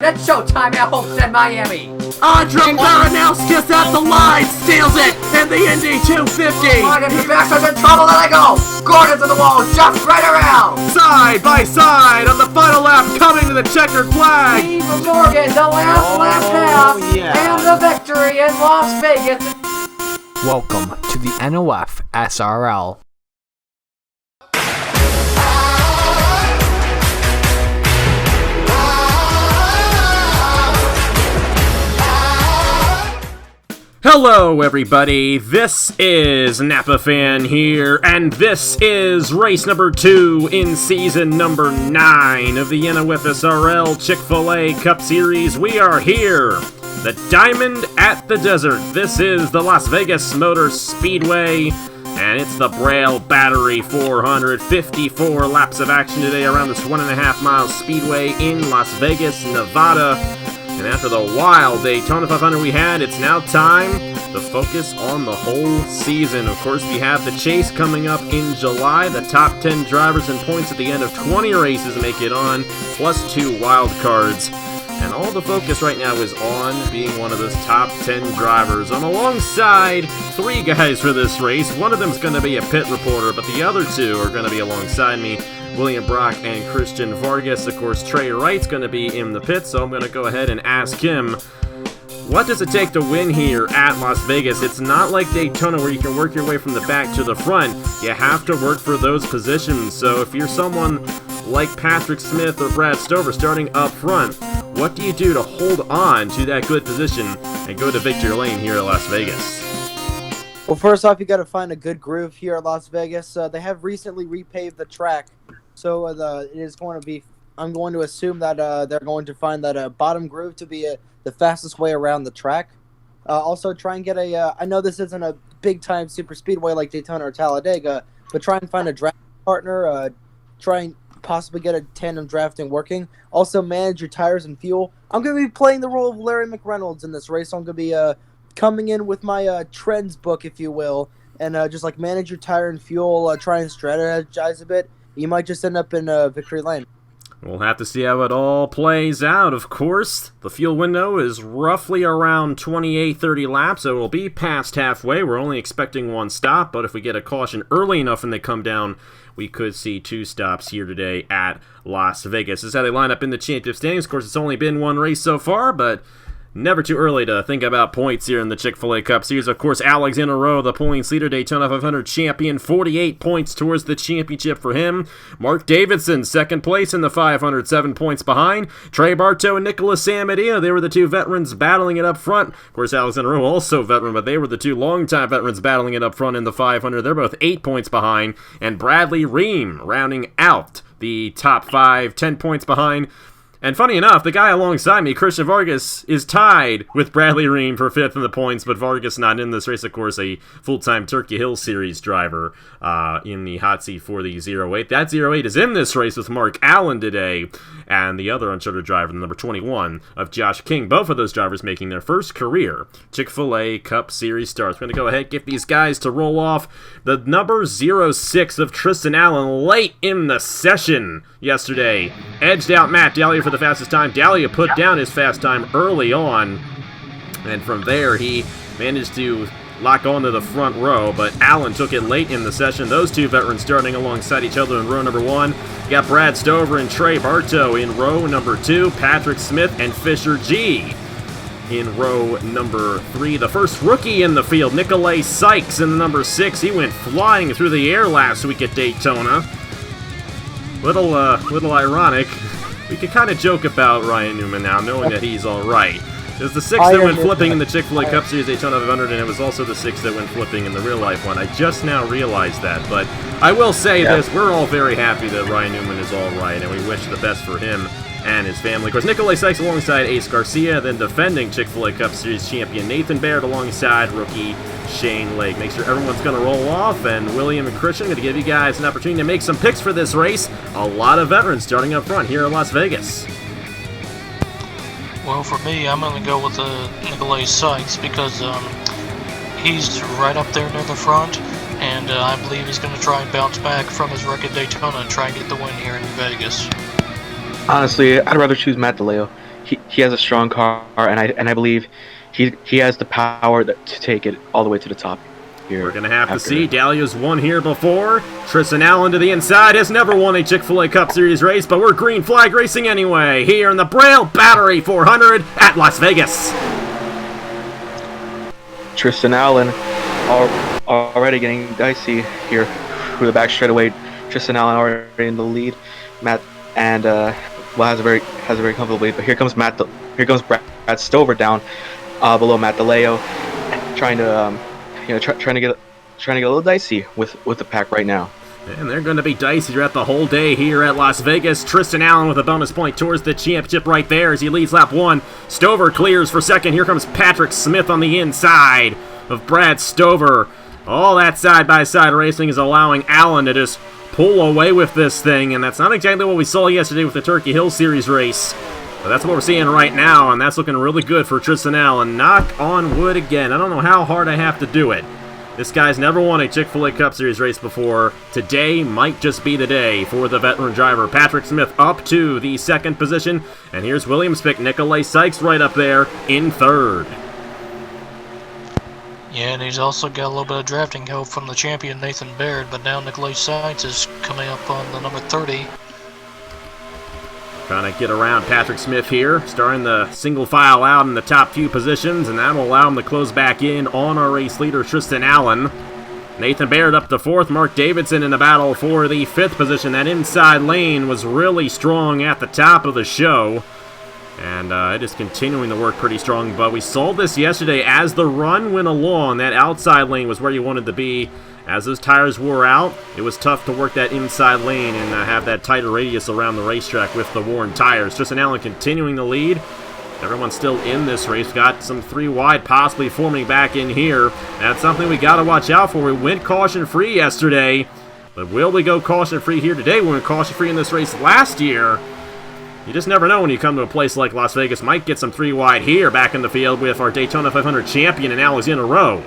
It's showtime at Homestead, Miami. Andre Baranowskis at the line, steals it in the Indy 250. Look at the back, in trouble, let it go. Gordon to the wall, jumps right around. Side by side on the final lap, coming to the checkered flag. Steve Morgan, the last half, and the victory in Las Vegas. Welcome to the NOFSRL. Hello everybody, this is Napa Fan here, and this is race number 2 in season number 9 of the NOFSRL Chick-fil-A Cup Series. We are here, the Diamond at the Desert. This is the Las Vegas Motor Speedway, and it's the Braille Battery 454 laps of action today around this 1.5 mile speedway in Las Vegas, Nevada. And after the wild Daytona 500 we had, it's now time to focus on the whole season. Of course, we have the chase coming up in July. The top 10 drivers and points at the end of 20 races make it on, plus 2 wild cards. And all the focus right now is on being one of those top 10 drivers. I'm alongside 3 guys for this race. One of them is going to be a pit reporter, but the other 2 are going to be alongside me. William Brock and Christian Vargas. Of course, Trey Wright's going to be in the pit, so I'm going to go ahead and ask him, what does it take to win here at Las Vegas? It's not like Daytona where you can work your way from the back to the front. You have to work for those positions. So if you're someone like Patrick Smith or Brad Stover starting up front, what do you do to hold on to that good position and go to victory lane here at Las Vegas? Well, first off, you got to find a good groove here at Las Vegas. They have recently repaved the track, so it is going to be. I'm going to assume that they're going to find that bottom groove to be the fastest way around the track. Also, try and get a. I know this isn't a big time super speedway like Daytona or Talladega, but try and find a draft partner. Try and possibly get a tandem drafting working. Also, manage your tires and fuel. I'm going to be playing the role of Larry McReynolds in this race. So I'm going to be coming in with my trends book, if you will, and just like manage your tire and fuel. Try and strategize a bit. You might just end up in victory lane. We'll have to see how it all plays out, of course. The fuel window is roughly around 28-30 laps, so it'll be past halfway. We're only expecting 1 stop, but if we get a caution early enough and they come down, we could see 2 stops here today at Las Vegas. This is how they line up in the championship standings. Of course, it's only been 1 race so far, but never too early to think about points here in the Chick-fil-A Cup Series. Of course, Alexander Rowe, the points leader, Daytona 500 champion, 48 points towards the championship for him. Mark Davidson, 2nd place in the 500, 7 points behind. Trey Bartow and Nicholas Samedeo, they were the 2 veterans battling it up front. Of course, Alexander Rowe also veteran, but they were the 2 longtime veterans battling it up front in the 500. They're both 8 points behind. And Bradley Ream rounding out the top 5, 10 points behind. And funny enough, the guy alongside me, Christian Vargas, is tied with Bradley Ream for 5th in the points, but Vargas not in this race, of course, a full-time Turkey Hill Series driver in the hot seat for the 08. That 08 is in this race with Mark Allen today, and the other uncharted driver, the number 21 of Josh King. Both of those drivers making their first career Chick-fil-A Cup Series starts. We're going to go ahead and get these guys to roll off. The number 06 of Tristan Allen late in the session yesterday edged out Matt Dahlia for the fastest time. Dahlia put down his fast time early on, and from there he managed to lock onto the front row, but Allen took it late in the session. Those 2 veterans starting alongside each other in row number 1. You got Brad Stover and Trey Bartow in row number 2, Patrick Smith and Fisher G in row number 3. The first rookie in the field, Nikolay Sykes in the number 6. He went flying through the air last week at Daytona. Little ironic. We could kind of joke about Ryan Newman now, knowing that he's all right. It was the 6 that went flipping in the Chick-fil-A Cup Series Daytona 500, and it was also the 6 that went flipping in the real-life one. I just now realized that, but I will say this. We're all very happy that Ryan Newman is all right, and we wish the best for him and his family. Of course, Nikolay Sykes alongside Ace Garcia, then defending Chick-fil-A Cup Series champion Nathan Baird alongside rookie Shane Lake. Make sure everyone's going to roll off, and William and Christian are going to give you guys an opportunity to make some picks for this race. A lot of veterans starting up front here in Las Vegas. Well, for me, I'm going to go with Nikolay Sykes because he's right up there near the front, and I believe he's going to try and bounce back from his wreck at Daytona and try and get the win here in Vegas. Honestly, I'd rather choose Matt DeLeo. he has a strong car, and I believe he has the power to take it all the way to the top here. We're going to have to see. Dahlia's won here before. Tristan Allen to the inside has never won a Chick-fil-A Cup Series race, but we're green flag racing anyway here in the Braille Battery 400 at Las Vegas. Tristan Allen already getting dicey here through the back straightaway. Tristan Allen already in the lead. Matt and has a very comfortable lead. But here comes Brad Stover down below Matt DeLeo, trying to trying to get a little dicey with the pack right now. And they're going to be dicey throughout the whole day here at Las Vegas. Tristan Allen with a bonus point towards the championship right there as he leads lap 1. Stover clears for second. Here comes Patrick Smith on the inside of Brad Stover. All that side-by-side racing is allowing Allen to just pull away with this thing, and that's not exactly what we saw yesterday with the Turkey Hill Series race. But that's what we're seeing right now, and that's looking really good for Tristan Allen. Knock on wood again. I don't know how hard I have to do it. This guy's never won a Chick-fil-A Cup Series race before. Today might just be the day for the veteran driver. Patrick Smith up to the second position. And here's Williams pick. Nikolai Sykes right up there in third. Yeah, and he's also got a little bit of drafting help from the champion Nathan Baird, but now Nikolai Sykes is coming up on the number 30. Trying to get around Patrick Smith here, starting the single file out in the top few positions, and that will allow him to close back in on our race leader, Tristan Allen. Nathan Baird up to fourth, Mark Davidson in the battle for the fifth position. That inside lane was really strong at the top of the show, and it is continuing to work pretty strong, but we saw this yesterday as the run went along. That outside lane was where you wanted to be. As those tires wore out, it was tough to work that inside lane and have that tighter radius around the racetrack with the worn tires. Tristan Allen continuing to lead. Everyone's still in this race. Got some 3 wide possibly forming back in here. That's something we got to watch out for. We went caution-free yesterday, but will we go caution-free here today? We went caution-free in this race last year. You just never know when you come to a place like Las Vegas. Might get some 3 wide here back in the field with our Daytona 500 champion and Alexander Rowe.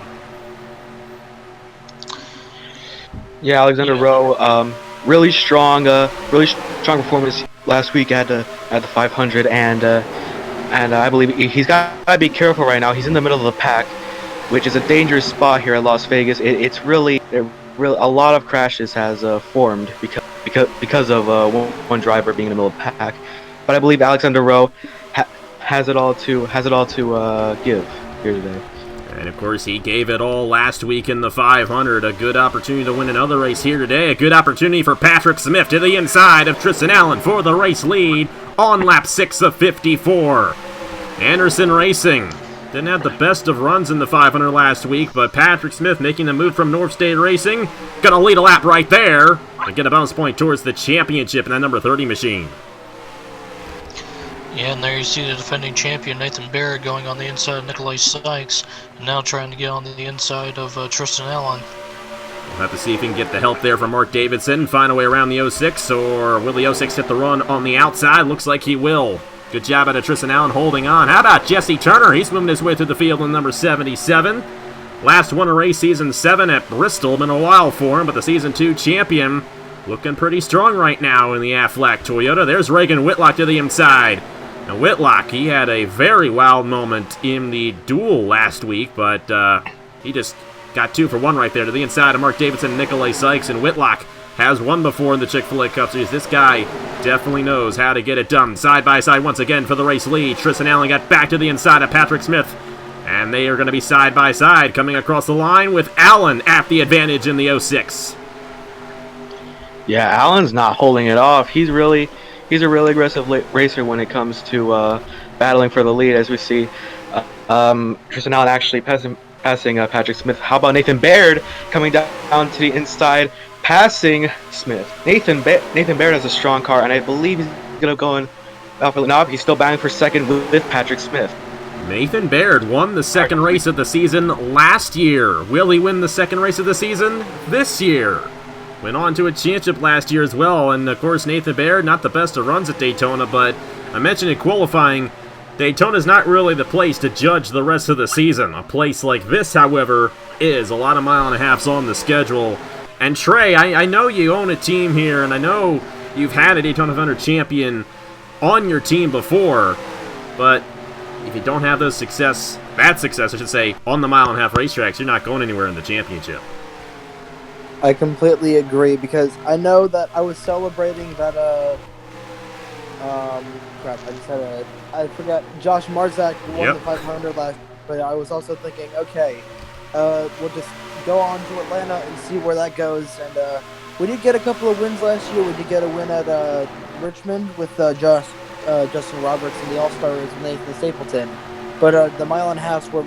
Yeah, Alexander Rowe, really strong performance last week at the 500, and I believe he's got to be careful right now. He's in the middle of the pack, which is a dangerous spot here at Las Vegas. It's really a lot of crashes has formed because of one driver being in the middle of the pack. But I believe Alexander Rowe has it all to give here today. And of course, he gave it all last week in the 500. A good opportunity to win another race here today. A good opportunity for Patrick Smith to the inside of Tristan Allen for the race lead on lap 6 of 54. Anderson Racing didn't have the best of runs in the 500 last week, but Patrick Smith making the move from North State Racing. Gonna lead a lap right there and get a bonus point towards the championship in that number 30 machine. Yeah, and there you see the defending champion Nathan Baird going on the inside of Nikolai Sykes, and now trying to get on the inside of Tristan Allen. We'll have to see if he can get the help there from Mark Davidson, find a way around the 06, or will the 06 hit the run on the outside? Looks like he will. Good job out of Tristan Allen holding on. How about Jesse Turner? He's moving his way through the field in number 77. Last won a race season 7 at Bristol. Been a while for him, but the season 2 champion looking pretty strong right now in the Aflac Toyota. There's Reagan Whitlock to the inside. Now Whitlock, he had a very wild moment in the duel last week, but he just got 2 for 1 right there to the inside of Mark Davidson and Nikolai Sykes, and Whitlock has won before in the Chick-fil-A Cup Series. This guy definitely knows how to get it done. Side by side once again for the race lead. Tristan Allen got back to the inside of Patrick Smith, and they are going to be side by side coming across the line with Allen at the advantage in the 06. Yeah, Allen's not holding it off. He's a really aggressive racer when it comes to battling for the lead, as we see. Tristan Allen actually passing Patrick Smith. How about Nathan Baird coming down to the inside, passing Smith? Nathan Baird has a strong car, and I believe he's going to go in. No, he's still battling for second with Patrick Smith. Nathan Baird won the second race of the season last year. Will he win the second race of the season this year? Went on to a championship last year as well, and of course Nathan Baird, not the best of runs at Daytona, but I mentioned in qualifying, Daytona's not really the place to judge the rest of the season. A place like this, however, is. A lot of mile-and-a-halfs on the schedule. And Trey, I know you own a team here, and I know you've had a Daytona 500 champion on your team before. But if you don't have that success, I should say, on the mile-and-a-half racetracks, you're not going anywhere in the championship. I completely agree, because I know that I was celebrating that, I forgot, Josh Marzak won the 500 last, but I was also thinking, okay, we'll just go on to Atlanta and see where that goes, and we did get a couple of wins last year. We did get a win at Richmond with Justin Roberts and the All-Stars and Nathan Stapleton. But the mile and a half was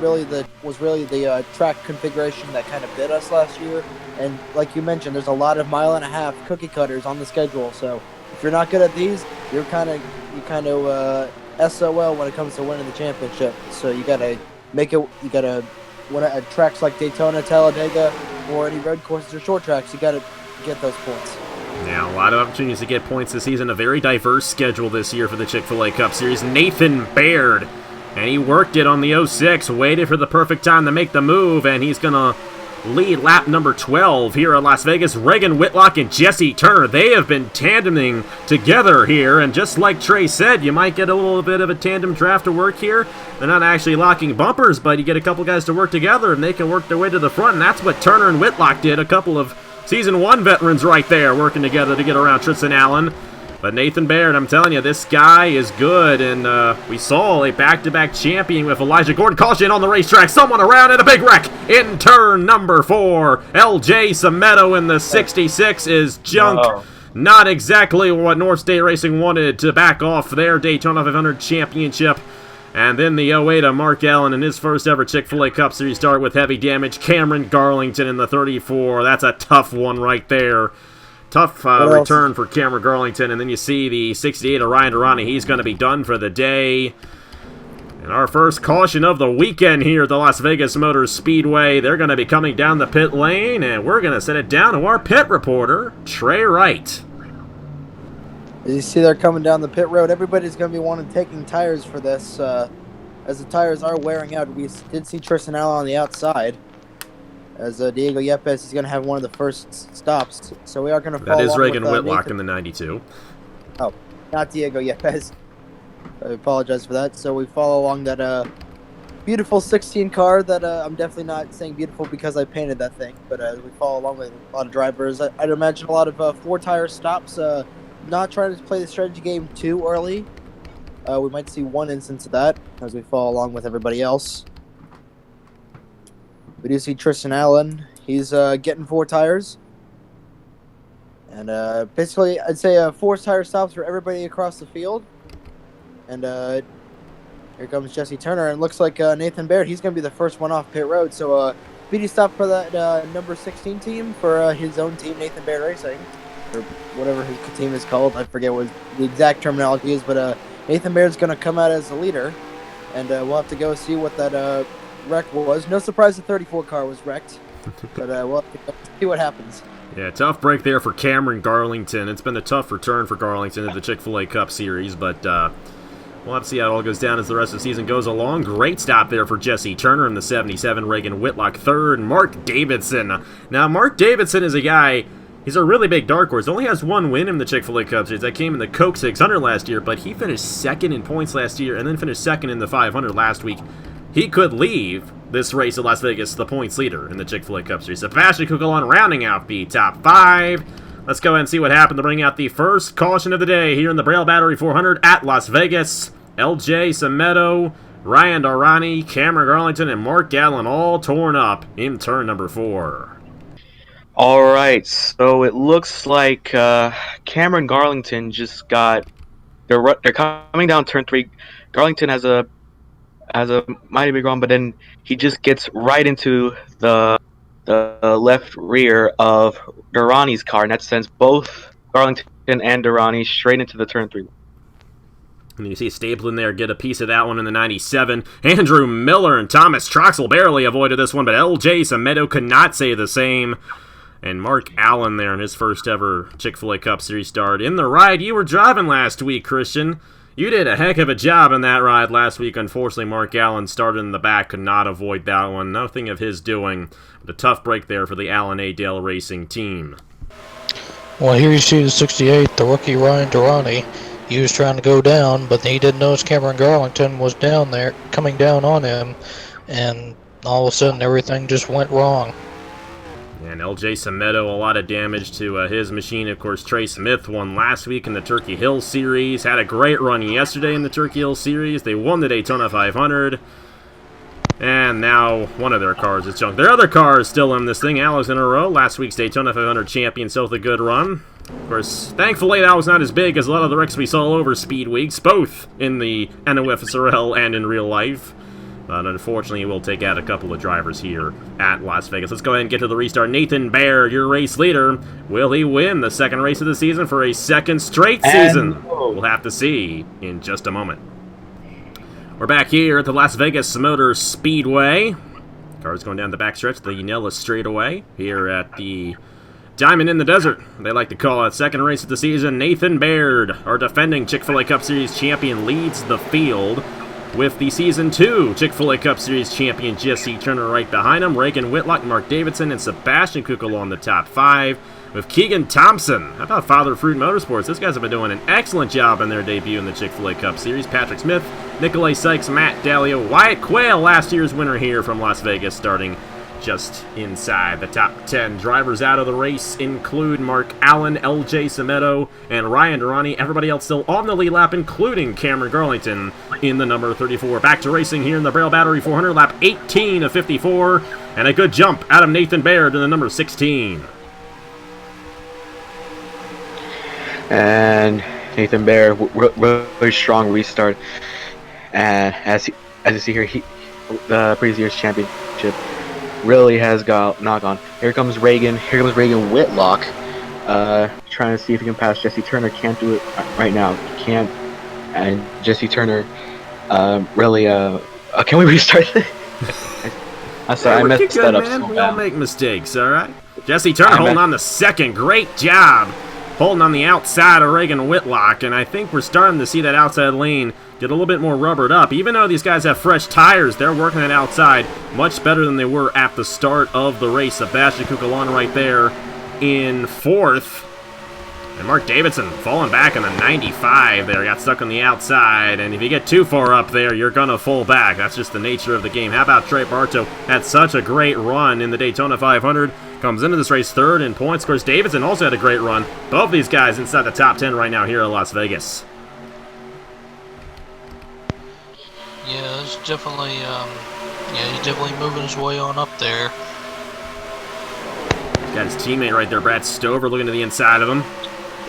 really the track configuration that kind of bit us last year. And like you mentioned, there's a lot of mile and a half cookie cutters on the schedule. So if you're not good at these, you're kind of SOL when it comes to winning the championship. So you gotta win at tracks like Daytona, Talladega, or any road courses or short tracks. You gotta get those points. Yeah, a lot of opportunities to get points this season. A very diverse schedule this year for the Chick-fil-A Cup Series. Nathan Baird. And he worked it on the 06, waited for the perfect time to make the move, and he's going to lead lap number 12 here at Las Vegas. Reagan Whitlock and Jesse Turner, they have been tandeming together here, and just like Trey said, you might get a little bit of a tandem draft to work here. They're not actually locking bumpers, but you get a couple guys to work together, and they can work their way to the front, and that's what Turner and Whitlock did. A couple of Season 1 veterans right there working together to get around Tristan Allen. But Nathan Baird, I'm telling you, this guy is good, and we saw a back-to-back champion with Elijah Gordon. Caution on the racetrack, someone around, and a big wreck in turn number 4. LJ Sameto in the 66 is junk. Oh. Not exactly what North State Racing wanted to back off their Daytona 500 championship. And then the 08 of Mark Allen in his first ever Chick-fil-A Cup Series start with heavy damage. Cameron Garlington in the 34. That's a tough one right there. Tough return for Cameron Garlington. And then you see the 68 of Ryan Durrani. He's going to be done for the day. And our first caution of the weekend here at the Las Vegas Motor Speedway. They're going to be coming down the pit lane, and we're going to send it down to our pit reporter, Trey Wright. As you see, they're coming down the pit road. Everybody's going to be taking tires for this, as the tires are wearing out. We did see Tristan Allen on the outside, as Diego Yepes is going to have one of the first stops. So we are going to follow. That is Reagan Whitlock in the 92. Oh, not Diego Yepes. I apologize for that. So we follow along that beautiful 16 car that I'm definitely not saying beautiful because I painted that thing, but we follow along with a lot of drivers. I'd imagine a lot of four-tire stops. Not trying to play the strategy game too early. We might see one instance of that as we follow along with everybody else. We do see Tristan Allen. He's getting 4 tires. And basically, I'd say 4-tire stops for everybody across the field. And here comes Jesse Turner. And it looks like Nathan Baird, he's going to be the first one off pit road. So speedy stop for that number 16 team for his own team, Nathan Baird Racing. Or whatever his team is called. I forget what the exact terminology is, but Nathan Baird's going to come out as the leader, and we'll have to go see what that wreck was. No surprise the 34 car was wrecked, but we'll have to go see what happens. Yeah, tough break there for Cameron Garlington. It's been a tough return for Garlington in the Chick-fil-A Cup Series, but we'll have to see how it all goes down as the rest of the season goes along. Great stop there for Jesse Turner in the 77, Reagan Whitlock third, Mark Davidson. Now, Mark Davidson is a guy... He's a really big dark horse. Only has one win in the Chick-fil-A Cup Series. That came in the Coke 600 last year, but he finished second in points last year and then finished second in the 500 last week. He could leave this race at Las Vegas the points leader in the Chick-fil-A Cup Series. Sebastian Kugelon rounding out the top 5. Let's go ahead and see what happened to bring out the first caution of the day here in the Braille Battery 400 at Las Vegas. LJ Sameto, Ryan Durrani, Cameron Garlington, and Mark Allen all torn up in turn number 4. All right, so it looks like Cameron Garlington just got. They're coming down turn 3. Garlington has a mighty big run, but then he just gets right into the left rear of Durrani's car, and that sends both Garlington and Durrani straight into the turn 3. And you see Stapleton there get a piece of that one in the 97. Andrew Miller and Thomas Troxel barely avoided this one, but LJ Sameto could not say the same. And Mark Allen there in his first ever Chick-fil-A Cup Series start. In the ride you were driving last week, Christian. You did a heck of a job in that ride last week. Unfortunately, Mark Allen started in the back, could not avoid that one. Nothing of his doing. But a tough break there for the Allen A. Dale Racing team. Well, here you see the 68, the rookie Ryan Durrani. he was trying to go down, but he didn't notice Cameron Garlington was down there, coming down on him, and all of a sudden everything just went wrong. And LJ Semedo, a lot of damage to his machine. Of course, Trey Smith won last week in the Turkey Hill Series. Had a great run yesterday in the Turkey Hill Series. They won the Daytona 500. And now one of their cars is junk. Their other car is still in this thing. Alex in a row. Last week's Daytona 500 champion, still with a good run. Of course, thankfully that was not as big as a lot of the wrecks we saw all over Speed Weeks, both in the NOFSRL and in real life. But unfortunately, we'll take out a couple of drivers here at Las Vegas. Let's go ahead and get to the restart. Nathan Baird, your race leader. Will he win the second race of the season for a second straight season? We'll have to see in just a moment. We're back here at the Las Vegas Motor Speedway. Cars going down the backstretch, the Nellis straightaway here at the Diamond in the Desert. They like to call it second race of the season. Nathan Baird, our defending Chick-fil-A Cup Series champion, leads the field, with the Season 2 Chick-fil-A Cup Series champion Jesse Turner right behind him. Reagan Whitlock, Mark Davidson, and Sebastian Kukul on the top 5, with Keegan Thompson. How about Father Fruit Motorsports? Those guys have been doing an excellent job in their debut in the Chick-fil-A Cup Series. Patrick Smith, Nikolai Sykes, Matt Dallio, Wyatt Quayle, last year's winner here from Las Vegas, starting just inside the top 10. Drivers out of the race include Mark Allen, LJ Semedo, and Ryan Durrani. Everybody else still on the lead lap, including Cameron Garlington in the number 34. Back to racing here in the Braille Battery 400, lap 18 of 54, and a good jump out of Nathan Baird in the number 16. And Nathan Baird, really strong restart. And as you see here, the previous year's championship really has not gone. Here comes Reagan Whitlock, trying to see if he can pass Jesse Turner. Can't do it right now. Can't. And Jesse Turner, really, can we restart this? I'm sorry, I messed that up. Man. We all make mistakes, all right? Jesse Turner holding on the second. Great job holding on the outside of Reagan Whitlock, and I think we're starting to see that outside lane get a little bit more rubbered up. Even though these guys have fresh tires, they're working it outside much better than they were at the start of the race. Sebastian Kukul right there in 4th. And Mark Davidson falling back in the 95 there. Got stuck on the outside, and if you get too far up there, you're going to fall back. That's just the nature of the game. How about Trey Bartow? Had such a great run in the Daytona 500. Comes into this race 3rd in points. Of course, Davidson also had a great run. Both these guys inside the top 10 right now here at Las Vegas. Yeah, it's definitely, he's definitely moving his way on up there. Got his teammate right there, Brad Stover, looking to the inside of him.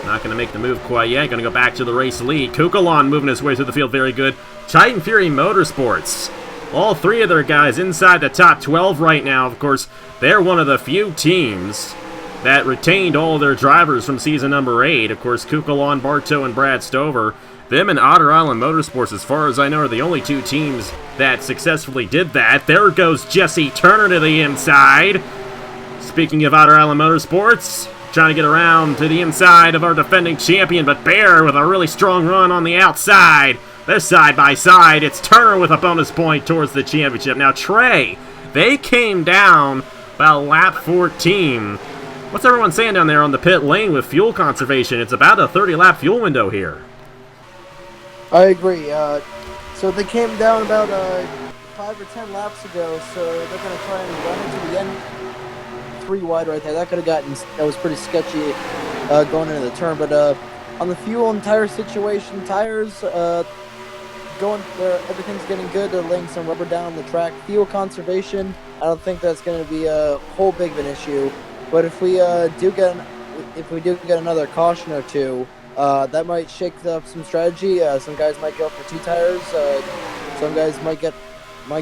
Not going to make the move quite yet. Going to go back to the race lead. Kukulon moving his way through the field very good. Titan Fury Motorsports. All 3 of their guys inside the top 12 right now. Of course, they're one of the few teams that retained all their drivers from season number 8. Of course, Kukulon, Bartow, and Brad Stover. Them and Otter Island Motorsports, as far as I know, are the only 2 teams that successfully did that. There goes Jesse Turner to the inside. Speaking of Otter Island Motorsports, trying to get around to the inside of our defending champion, but Bear with a really strong run on the outside. They're side by side. It's Turner with a bonus point towards the championship. Now, Trey, they came down about lap 14. What's everyone saying down there on the pit lane with fuel conservation? It's about a 30-lap fuel window here. I agree. So they came down about 5 or 10 laps ago, so they're going to try and run into the end 3 wide right there. That could have that was pretty sketchy going into the turn, but on the fuel and tire situation, tires going there, everything's getting good. They're laying some rubber down on the track. Fuel conservation, I don't think that's going to be a whole big of an issue, but if we do get another caution or 2, that might shake up some strategy. Some guys might go for 2 tires. Some guys might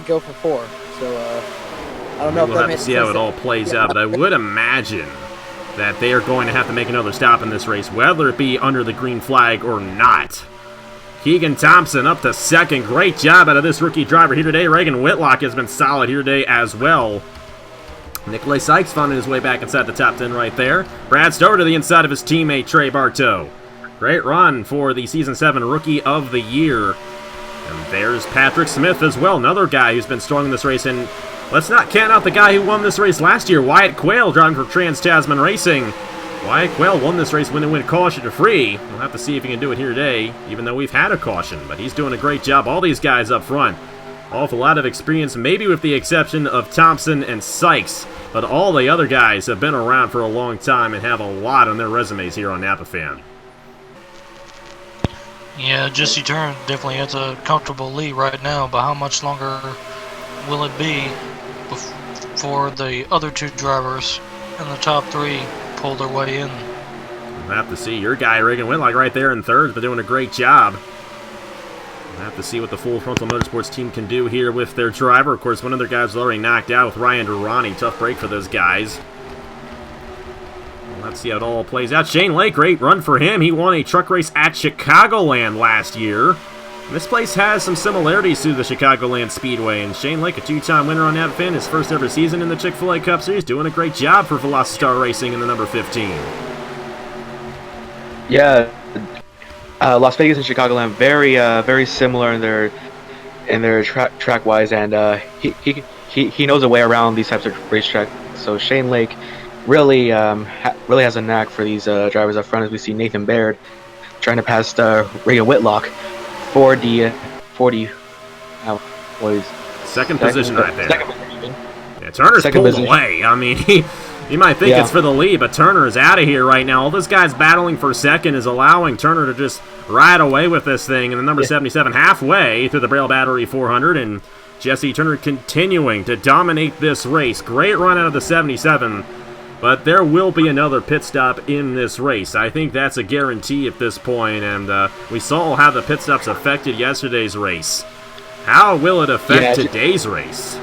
go for 4. So I don't know if that makes sense. We'll have to see how it all plays out, but I would imagine that they are going to have to make another stop in this race, whether it be under the green flag or not. Keegan Thompson up to 2nd. Great job out of this rookie driver here today. Reagan Whitlock has been solid here today as well. Nikolai Sykes finding his way back inside the top 10 right there. Brad Stover to the inside of his teammate Trey Bartow. Great run for the Season 7 Rookie of the Year. And there's Patrick Smith as well, another guy who's been strong in this race. And let's not count out the guy who won this race last year, Wyatt Quayle, driving for Trans-Tasman Racing. Wyatt Quayle won this race win-to-win caution-free. We'll have to see if he can do it here today, even though we've had a caution. But he's doing a great job. All these guys up front, all with a lot of experience, maybe with the exception of Thompson and Sykes. But all the other guys have been around for a long time and have a lot on their resumes here on Napa Fan. Yeah, Jesse Turner definitely has a comfortable lead right now, but how much longer will it be before the other two drivers in the top three pull their way in? We'll have to see. Your guy, Reagan Whitlock, right there in third, but doing a great job. We'll have to see what the Full Frontal Motorsports team can do here with their driver. Of course, one of their guys was already knocked out with Ryan Durrani. Tough break for those guys. Let's see how it all plays out. Shane Lake, great run for him. He won a truck race at Chicagoland last year. And this place has some similarities to the Chicagoland Speedway. And Shane Lake, a two-time winner on that fin, his first ever season in the Chick-fil-A Cup Series, doing a great job for Velocity Racing in the number 15. Yeah, Las Vegas and Chicagoland very similar in their track-wise, and he knows a way around these types of racetracks. So Shane Lake really has a knack for these drivers up front, as we see Nathan Baird trying to pass Reagan Whitlock for the second position right there. Second position. Yeah, Turner's Second pulled position. away. I mean, you might think it's for the lead, but Turner is out of here right now. All this guy's battling for second is allowing Turner to just ride away with this thing. And the number 77 halfway through the Braille Battery 400, and Jesse Turner continuing to dominate this race. Great run out of the 77. But there will be another pit stop in this race. I think that's a guarantee at this point, and we saw how the pit stops affected yesterday's race. How will it affect today's race?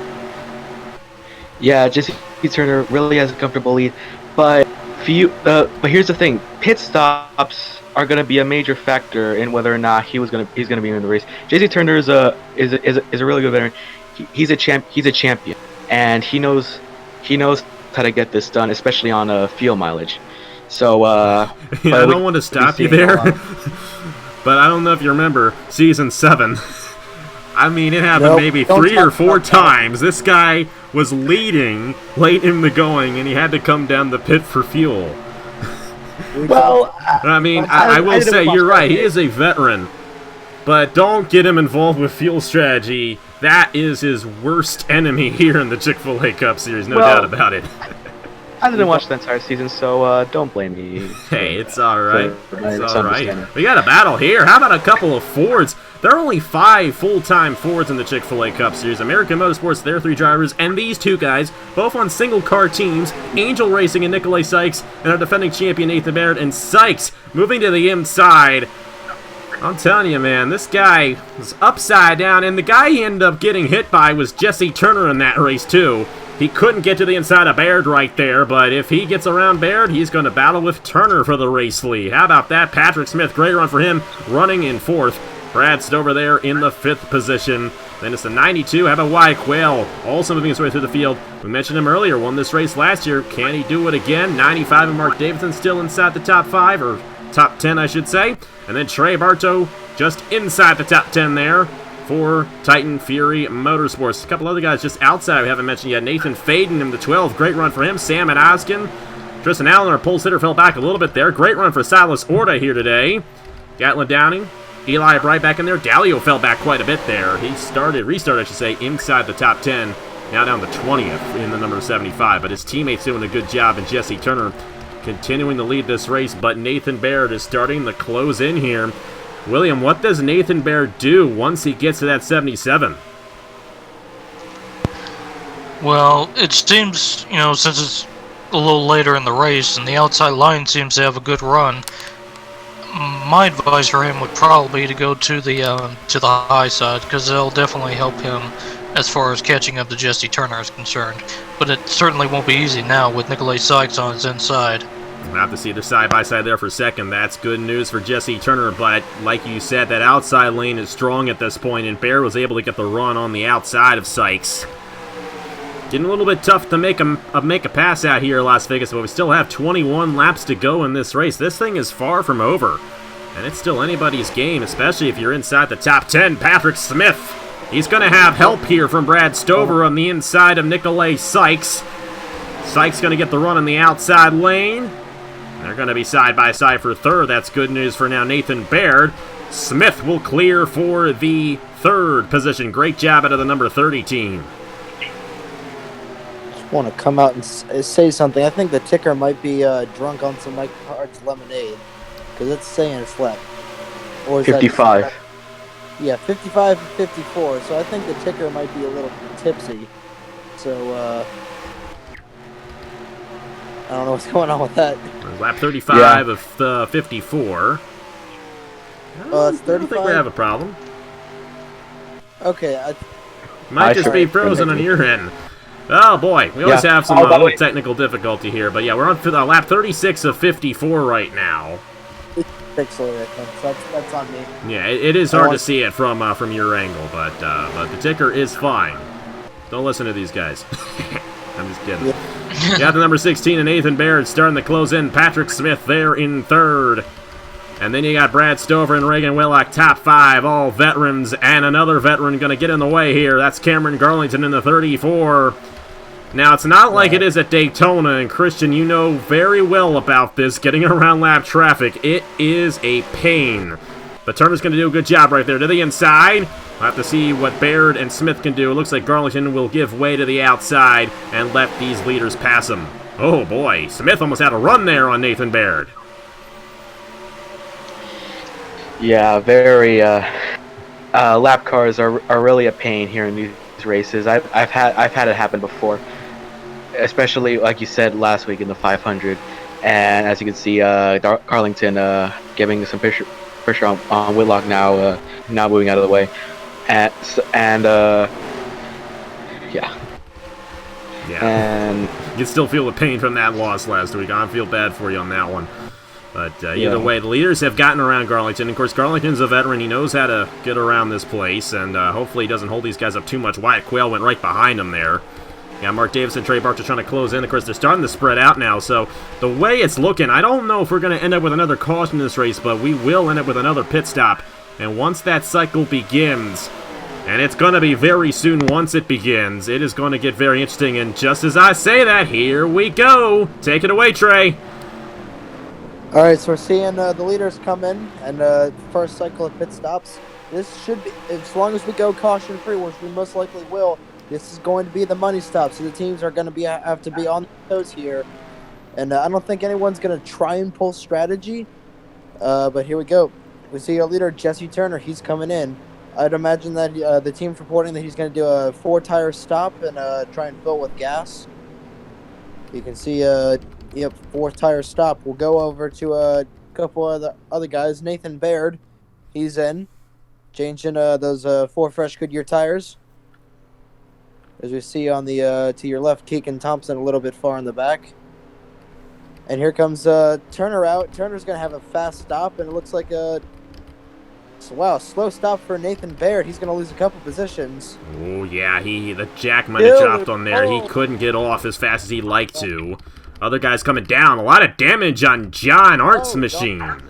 Yeah, Jesse Turner really has a comfortable lead, but but here's the thing: pit stops are going to be a major factor in whether or not he's going to be in the race. Jesse Turner is a really good veteran. He's a champion, and he knows how to get this done, especially on field mileage. So I don't want to stop you there, but I don't know if you remember season 7. I mean, it happened maybe 3 or 4 times. This guy was leading late in the going, and he had to come down the pit for fuel. Well, I mean, I will say you're right. He is a veteran, but don't get him involved with fuel strategy. That is his worst enemy here in the Chick-fil-A Cup Series, no doubt about it. I didn't watch the entire season, so don't blame me. Hey, it's all right. It's all right. We got a battle here. How about a couple of Fords? There are only 5 full-time Fords in the Chick-fil-A Cup Series. American Motorsports, their 3 drivers, and these 2 guys, both on single-car teams, Angel Racing and Nikolai Sykes, and our defending champion Nathan Baird. And Sykes moving to the inside. I'm telling you, man, this guy was upside down, and the guy he ended up getting hit by was Jesse Turner in that race, too. He couldn't get to the inside of Baird right there, but if he gets around Baird, he's going to battle with Turner for the race lead. How about that? Patrick Smith, great run for him, running in 4th. Brad Stover there in the 5th position. Then it's the 92. How about Wyatt Quayle? Also moving his way through the field. We mentioned him earlier, won this race last year. Can he do it again? 95 and Mark Davidson still inside the top 5, or top 10, I should say. And then Trey Bartow just inside the top 10 there for Titan Fury Motorsports. A couple other guys just outside we haven't mentioned yet. Nathan Faden in the 12. Great run for him. Sam and Oskin. Tristan Allen, our pole sitter, fell back a little bit there. Great run for Silas Orta here today. Gatlin Downing. Eli Bright back in there. Dallio fell back quite a bit there. He restarted, I should say, inside the top 10. Now down to 20th in the number 75. But his teammates doing a good job, and Jesse Turner continuing to lead this race, but Nathan Baird is starting to close in here. William, what does Nathan Baird do once he gets to that 77? Well, it seems, since it's a little later in the race and the outside line seems to have a good run, my advice for him would probably be to go to the high side, because they'll definitely help him as far as catching up to Jesse Turner is concerned. But it certainly won't be easy now with Nikolai Sykes on his inside. We'll have to see the side-by-side there for second. That's good news for Jesse Turner, but like you said, that outside lane is strong at this point, and Baird was able to get the run on the outside of Sykes. Getting a little bit tough to make a pass out here in Las Vegas, but we still have 21 laps to go in this race. This thing is far from over, and it's still anybody's game, especially if you're inside the top 10. Patrick Smith, he's going to have help here from Brad Stover on the inside of Nikolai Sykes. Sykes going to get the run on the outside lane. They're going to be side by side for third. That's good news for now Nathan Baird. Smith will clear for the third position. Great job out of the number 30 team. Just want to come out and say something. I think the ticker might be drunk on some Mike Hart's lemonade, because it's saying it's left. Or is 55. That, yeah, 55 and 54. So I think the ticker might be a little tipsy. So I don't know what's going on with that. Lap 35 of 54. It's 35. I don't think we have a problem. Okay. Might just be frozen on your end. Oh boy, we always have some little technical difficulty here, but yeah, we're on for the lap 36 of 54 right now. It's pixelated, so that's on me. Yeah, it is hard to see it from your angle, but the ticker is fine. Don't listen to these guys. I'm just kidding. Yeah. Got the number 16 and Nathan Baird starting to close in. Patrick Smith there in third. And then you got Brad Stover and Reagan Whitlock, top 5, all veterans, and another veteran going to get in the way here. That's Cameron Garlington in the 34. Now, it's not like it is at Daytona, and Christian, you know very well about this, getting around lap traffic. It is a pain. But Turner's going to do a good job right there. To the inside, we'll have to see what Baird and Smith can do. It looks like Garlington will give way to the outside and let these leaders pass him. Oh boy, Smith almost had a run there on Nathan Baird. Yeah, very. Lap cars are really a pain here in these races. I've had it happen before, especially like you said last week in the 500. And as you can see, Garlington giving some pressure on Whitlock now moving out of the way, and yeah. And you can still feel the pain from that loss last week. I feel bad for you on that one. But either way, the leaders have gotten around Garlington. Of course, Garlington's a veteran. He knows how to get around this place, and hopefully he doesn't hold these guys up too much. Wyatt Quayle went right behind him there. Yeah, Mark Davis and Trey Barcher trying to close in. Of course, they're starting to spread out now, so the way it's looking, I don't know if we're going to end up with another caution in this race, but we will end up with another pit stop. And once that cycle begins, and it's going to be very soon once it begins, it is going to get very interesting. And just as I say that, here we go. Take it away, Trey. All right, so we're seeing the leaders come in, and first cycle of pit stops. This should be, as long as we go caution-free, which we most likely will, this is going to be the money stop. So the teams are going to have to be on their toes here. And I don't think anyone's going to try and pull strategy, but here we go. We see our leader, Jesse Turner. He's coming in. I'd imagine that the team's reporting that he's going to do a 4-tire stop and try and fill with gas. You can see... Yep, 4th-tire stop. We'll go over to a couple of the other guys. Nathan Baird, he's in, changing those 4 fresh Goodyear tires. As we see on the to your left, Keegan Thompson a little bit far in the back. And here comes Turner out. Turner's going to have a fast stop, and it looks like a slow stop for Nathan Baird. He's going to lose a couple positions. Oh, yeah, the jack might have dropped on there. He couldn't get off as fast as he'd like to. Other guys coming down. A lot of damage on John Art's machine.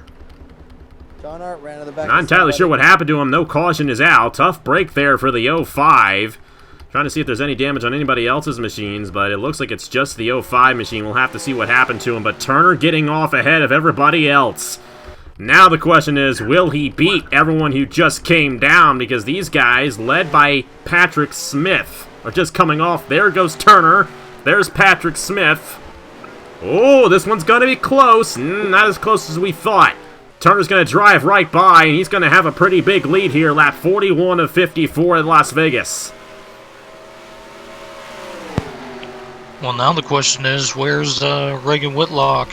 John Art ran to the back. Not entirely sure what happened to him. No caution is out. Tough break there for the 05. Trying to see if there's any damage on anybody else's machines, but it looks like it's just the 05 machine. We'll have to see what happened to him. But Turner getting off ahead of everybody else. Now the question is, will he beat everyone who just came down? Because these guys, led by Patrick Smith, are just coming off. There goes Turner. There's Patrick Smith. Oh, this one's going to be close. Not as close as we thought. Turner's going to drive right by, and he's going to have a pretty big lead here. Lap 41 of 54 in Las Vegas. Well, now the question is, where's Reagan Whitlock?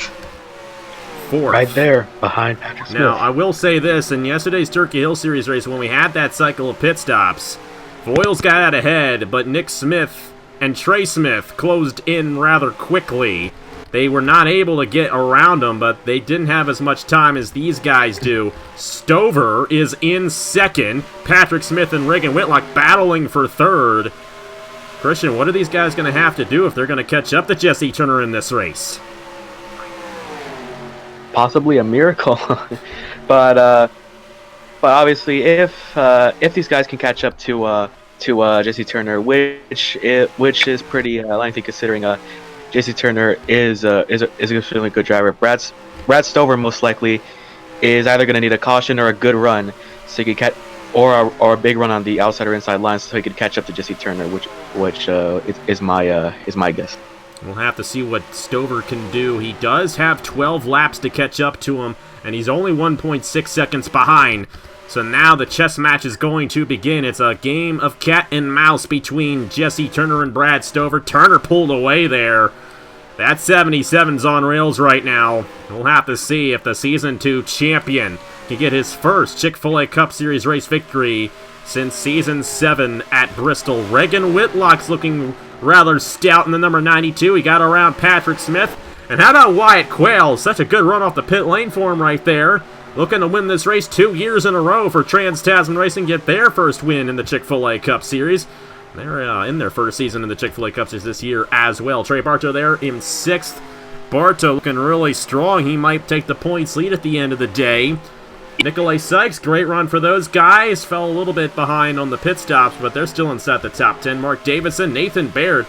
4th. Right there, behind Patrick Smith. Now, I will say this. In yesterday's Turkey Hill Series race, when we had that cycle of pit stops, Voiles got out ahead, but Nick Smith and Trey Smith closed in rather quickly. They were not able to get around them, but they didn't have as much time as these guys do. Stover is in 2nd. Patrick Smith and Reagan Whitlock battling for 3rd. Christian, what are these guys going to have to do if they're going to catch up to Jesse Turner in this race? Possibly a miracle. but obviously, if these guys can catch up to Jesse Turner, which is pretty lengthy considering J.C. Turner is a extremely good driver. Brad Stover most likely is either going to need a caution or a good run, so he could or a big run on the outside or inside line, so he could catch up to J.C. Turner, which is my guess. We'll have to see what Stover can do. He does have 12 laps to catch up to him, and he's only 1.6 seconds behind. So now the chess match is going to begin. It's a game of cat and mouse between Jesse Turner and Brad Stover. Turner pulled away there. That 77's on rails right now. We'll have to see if the Season 2 champion can get his first Chick-fil-A Cup Series race victory since Season 7 at Bristol. Reagan Whitlock's looking rather stout in the number 92. He got around Patrick Smith. And how about Wyatt Quayle? Such a good run off the pit lane for him right there. Looking to win this race 2 years in a row for Trans-Tasman Racing, get their first win in the Chick-fil-A Cup Series. They're in their first season in the Chick-fil-A Cup Series this year as well. Trey Bartow there in 6th. Bartow looking really strong. He might take the points lead at the end of the day. Nikolai Sykes, great run for those guys. Fell a little bit behind on the pit stops, but they're still inside the top 10. Mark Davidson, Nathan Baird.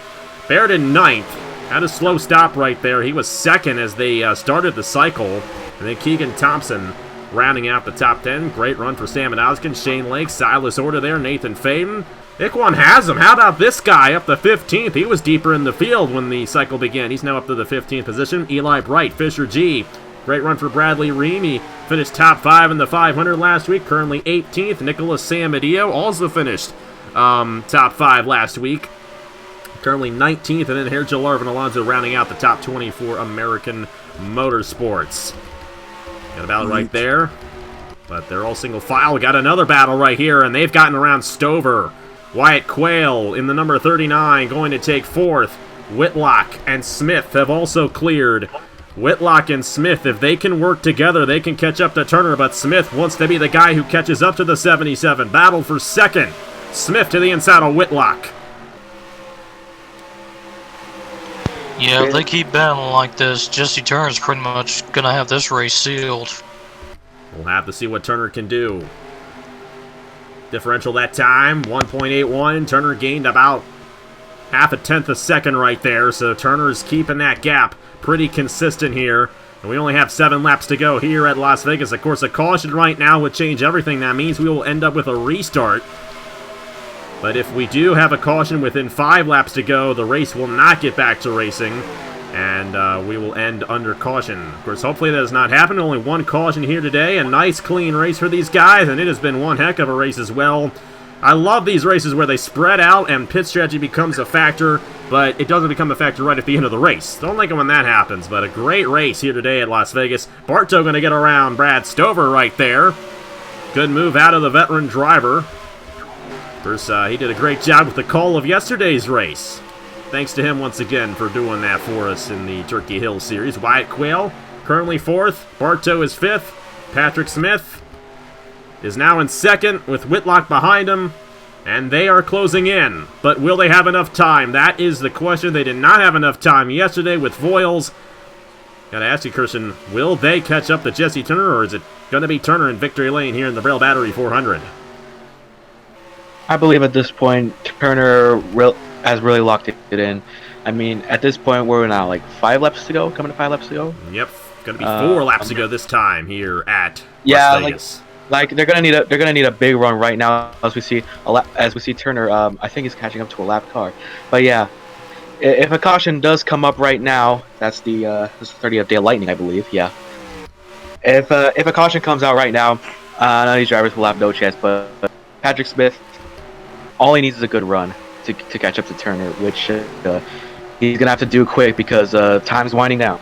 Baird in 9th. Had a slow stop right there. He was 2nd as they started the cycle. And then Keegan Thompson rounding out the top 10. Great run for Sam Adowskin, Shane Lake, Silas Order there, Nathan Faden. Iquan has him. How about this guy up to 15th? He was deeper in the field when the cycle began. He's now up to the 15th position. Eli Bright, Fisher G. Great run for Bradley Ream. He finished top 5 in the 500 last week, currently 18th. Nicholas Samadio also finished top 5 last week, currently 19th. And then here Joe Larvin Alonso rounding out the top 24 American Motorsports. Got a battle right there, but they're all single file. Got another battle right here, and they've gotten around Stover. Wyatt Quayle in the number 39 going to take 4th. Whitlock and Smith have also cleared. Whitlock and Smith, if they can work together, they can catch up to Turner, but Smith wants to be the guy who catches up to the 77. Battle for 2nd. Smith to the inside of Whitlock. Yeah, if they keep battling like this, Jesse Turner's pretty much going to have this race sealed. We'll have to see what Turner can do. Differential that time, 1.81. Turner gained about half a tenth a second right there, so Turner's keeping that gap pretty consistent here. And we only have 7 laps to go here at Las Vegas. Of course, a caution right now would change everything. That means we will end up with a restart. But if we do have a caution within 5 laps to go, the race will not get back to racing, and we will end under caution. Of course, hopefully that does not happen. Only 1 caution here today. A nice, clean race for these guys, and it has been one heck of a race as well. I love these races where they spread out and pit strategy becomes a factor, but it doesn't become a factor right at the end of the race. Don't like it when that happens, but a great race here today at Las Vegas. Bartow going to get around Brad Stover right there. Good move out of the veteran driver. First, he did a great job with the call of yesterday's race. Thanks to him once again for doing that for us in the Turkey Hill Series. Wyatt Quayle, currently 4th. Bartow is 5th. Patrick Smith is now in 2nd with Whitlock behind him. And they are closing in. But will they have enough time? That is the question. They did not have enough time yesterday with Voiles. Gotta ask you, Christian, will they catch up to Jesse Turner, or is it going to be Turner in victory lane here in the Braille Battery 400? I believe at this point, Turner has really locked it in. I mean, at this point, we're now like 5 laps to go, coming to 5 laps to go. Yep, gonna be 4 laps to go this time here at Las Vegas. Like they're gonna need a big run right now as we see Turner. I think he's catching up to a lap car, but yeah, if a caution does come up right now, that's the 30th day of lightning, I believe. Yeah, if a caution comes out right now, none of these drivers will have no chance. But Patrick Smith, all he needs is a good run to catch up to Turner, which he's gonna have to do quick because time's winding down.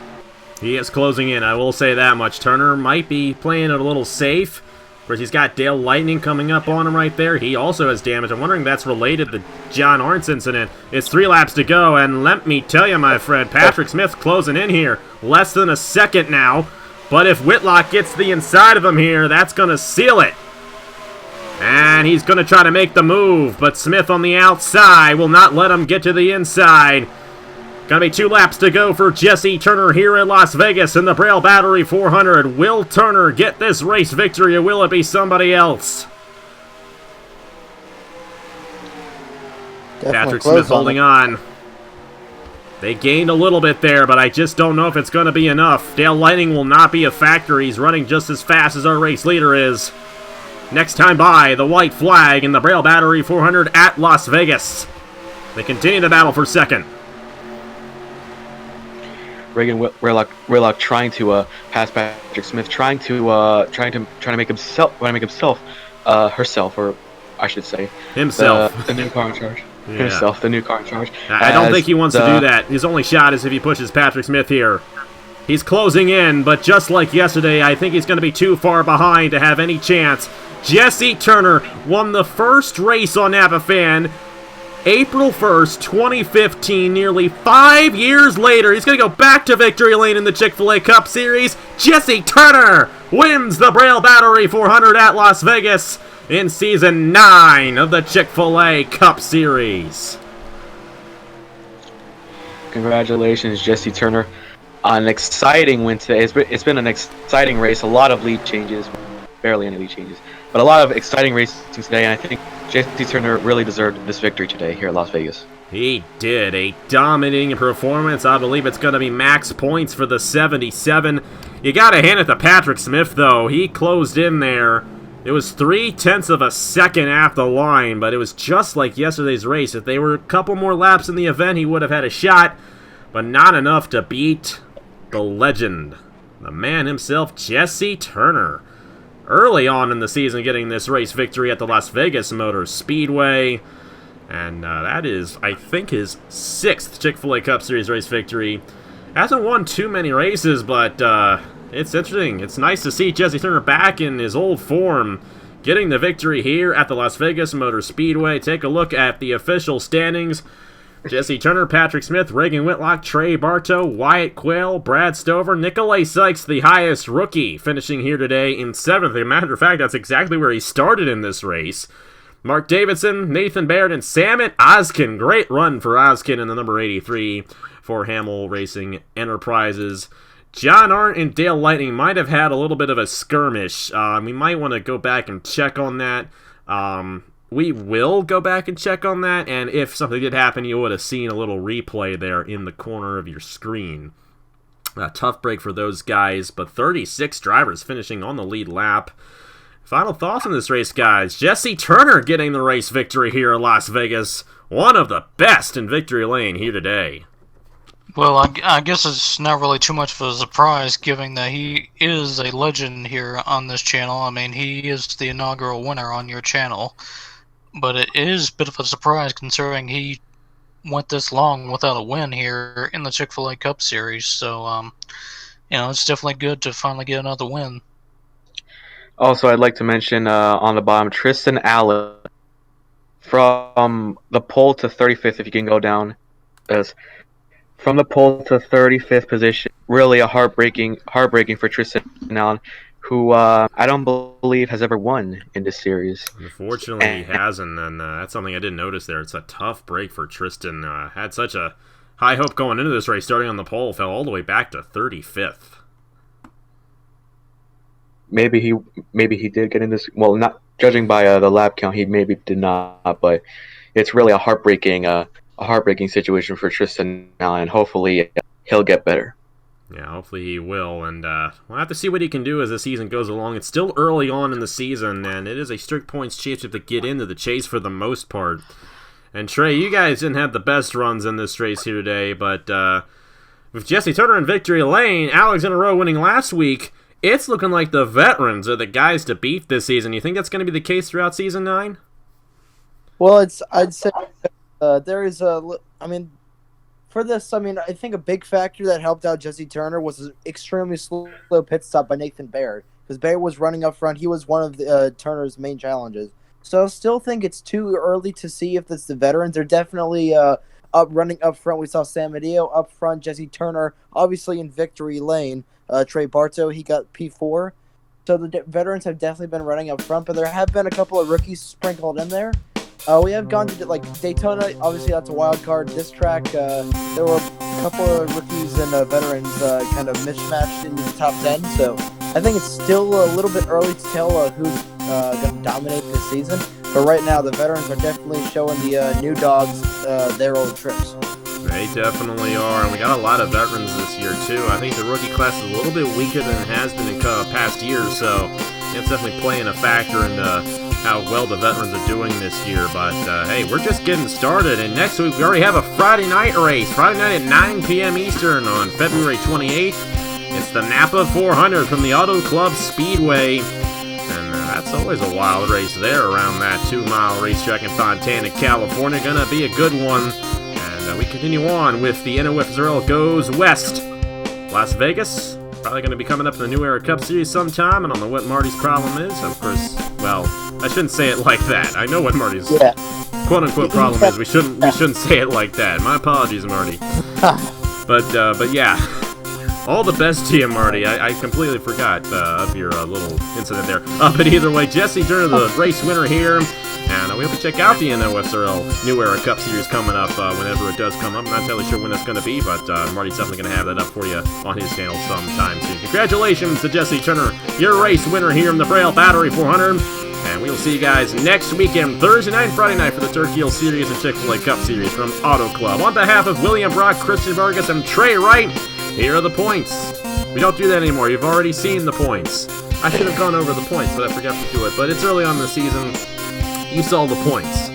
He is closing in, I will say that much. Turner might be playing it a little safe. Of course, he's got Dale Lightning coming up on him right there. He also has damage. I'm wondering if that's related to the John Arntz incident. It's 3 laps to go, and let me tell you, my friend, Patrick Smith closing in here. Less than a second now. But if Whitlock gets the inside of him here, that's going to seal it. And he's going to try to make the move, but Smith on the outside will not let him get to the inside. Gonna be 2 laps to go for Jesse Turner here in Las Vegas in the Braille Battery 400. Will Turner get this race victory, or will it be somebody else? Definitely Patrick Smith holding on. They gained a little bit there, but I just don't know if it's going to be enough. Dale Lightning will not be a factor. He's running just as fast as our race leader is. Next time by, the white flag in the Braille Battery 400 at Las Vegas. They continue to battle for second. Reagan Whitlock trying to pass Patrick Smith, trying to make himself, herself, or I should say, himself, the new car in charge. Yeah. Himself, the new car in charge. I don't think he wants to do that. His only shot is if he pushes Patrick Smith here. He's closing in, but just like yesterday, I think he's going to be too far behind to have any chance. Jesse Turner won the first race on Napa Fan, April 1st, 2015, nearly 5 years later. He's going to go back to victory lane in the Chick-fil-A Cup Series. Jesse Turner wins the Braille Battery 400 at Las Vegas in Season 9 of the Chick-fil-A Cup Series. Congratulations, Jesse Turner, on an exciting win today. It's been an exciting race, a lot of lead changes, barely any lead changes, but a lot of exciting racing today, and I think Jesse Turner really deserved this victory today here at Las Vegas. He did. A dominating performance. I believe it's going to be max points for the 77. You got to hand it to Patrick Smith, though. He closed in there. It was 0.3 of a second after the line, but it was just like yesterday's race. If they were a couple more laps in the event, he would have had a shot, but not enough to beat the legend, the man himself, Jesse Turner. Early on in the season, getting this race victory at the Las Vegas Motor Speedway. And that is, I think, his 6th Chick-fil-A Cup Series race victory. Hasn't won too many races, but it's interesting. It's nice to see Jesse Turner back in his old form, getting the victory here at the Las Vegas Motor Speedway. Take a look at the official standings. Jesse Turner, Patrick Smith, Reagan Whitlock, Trey Bartow, Wyatt Quayle, Brad Stover, Nikolai Sykes, the highest rookie, finishing here today in 7th. As a matter of fact, that's exactly where he started in this race. Mark Davidson, Nathan Baird, and Samit Oskin. Great run for Oskin in the number 83 for Hamill Racing Enterprises. John Arndt and Dale Lightning might have had a little bit of a skirmish. We might want to go back and check on that. We will go back and check on that, and if something did happen, you would have seen a little replay there in the corner of your screen. A tough break for those guys, but 36 drivers finishing on the lead lap. Final thoughts on this race, guys. Jesse Turner getting the race victory here in Las Vegas. One of the best in victory lane here today. Well, I guess it's not really too much of a surprise, given that he is a legend here on this channel. I mean, he is the inaugural winner on your channel. But it is a bit of a surprise, considering he went this long without a win here in the Chick-fil-A Cup Series. So, it's definitely good to finally get another win. Also, I'd like to mention on the bottom, Tristan Allen, from the pole to 35th, if you can go down. From the pole to 35th position, really a heartbreaking for Tristan Allen, who I don't believe has ever won in this series. Unfortunately, he hasn't, and that's something I didn't notice there. It's a tough break for Tristan. Had such a high hope going into this race, starting on the pole, fell all the way back to 35th. Maybe he did get in this. Well, not judging by the lap count, he maybe did not. But it's really a heartbreaking situation for Tristan Allen. Hopefully, he'll get better. Yeah, hopefully he will, and we'll have to see what he can do as the season goes along. It's still early on in the season, and it is a strict points championship to get into the chase for the most part. And Trey, you guys didn't have the best runs in this race here today, but with Jesse Turner in victory lane, Alexander Rowe winning last week, it's looking like the veterans are the guys to beat this season. You think that's going to be the case throughout Season 9? Well, I'd say there is for this, I think a big factor that helped out Jesse Turner was an extremely slow pit stop by Nathan Baird, because Baird was running up front. He was one of Turner's main challenges. So I still think it's too early to see if it's the veterans. They're definitely running up front. We saw Sam Medeo up front, Jesse Turner obviously in victory lane. Trey Bartow, he got P4. So the veterans have definitely been running up front, but there have been a couple of rookies sprinkled in there. We have gone to Daytona. Obviously, that's a wild card. This track, there were a couple of rookies and veterans kind of mismatched into the top 10. So I think it's still a little bit early to tell who's going to dominate this season. But right now, the veterans are definitely showing the new dogs their old tricks. They definitely are, and we got a lot of veterans this year, too. I think the rookie class is a little bit weaker than it has been in past years, so it's definitely playing a factor in how well the veterans are doing this year. But, hey, we're just getting started, and next week we already have a Friday night race. Friday night at 9 p.m. Eastern on February 28th. It's the Napa 400 from the Auto Club Speedway. And that's always a wild race there around that 2-mile racetrack in Fontana, California. Gonna be a good one. And we continue on with the NOFSRL Goes West. Las Vegas, probably going to be coming up in the New Era Cup Series sometime. And I don't know what Marty's problem is. Of course, well, I shouldn't say it like that. I know what Marty's quote-unquote problem is. We shouldn't say it like that. My apologies, Marty. But yeah. All the best to you, Marty. I completely forgot of your little incident there. But either way, Jesse Turner, the race winner here. And we hope you check out the NOFSRL New Era Cup Series coming up whenever it does come up. I'm not entirely sure when that's going to be, but Marty's definitely going to have that up for you on his channel sometime soon. Congratulations to Jesse Turner, your race winner here in the Braille Battery 400. And we will see you guys next weekend, Thursday night and Friday night for the Turkey Hill Series and Chick-fil-A Cup Series from Auto Club. On behalf of William Brock, Christian Vargas, and Trey Wright, here are the points. We don't do that anymore. You've already seen the points. I should have gone over the points, but I forgot to do it. But it's early on in the season. You saw the points.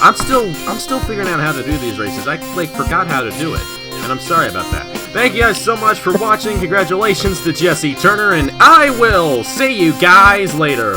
I'm still figuring out how to do these races. I forgot how to do it, and I'm sorry about that. Thank you guys so much for watching. Congratulations to Jesse Turner, and I will see you guys later.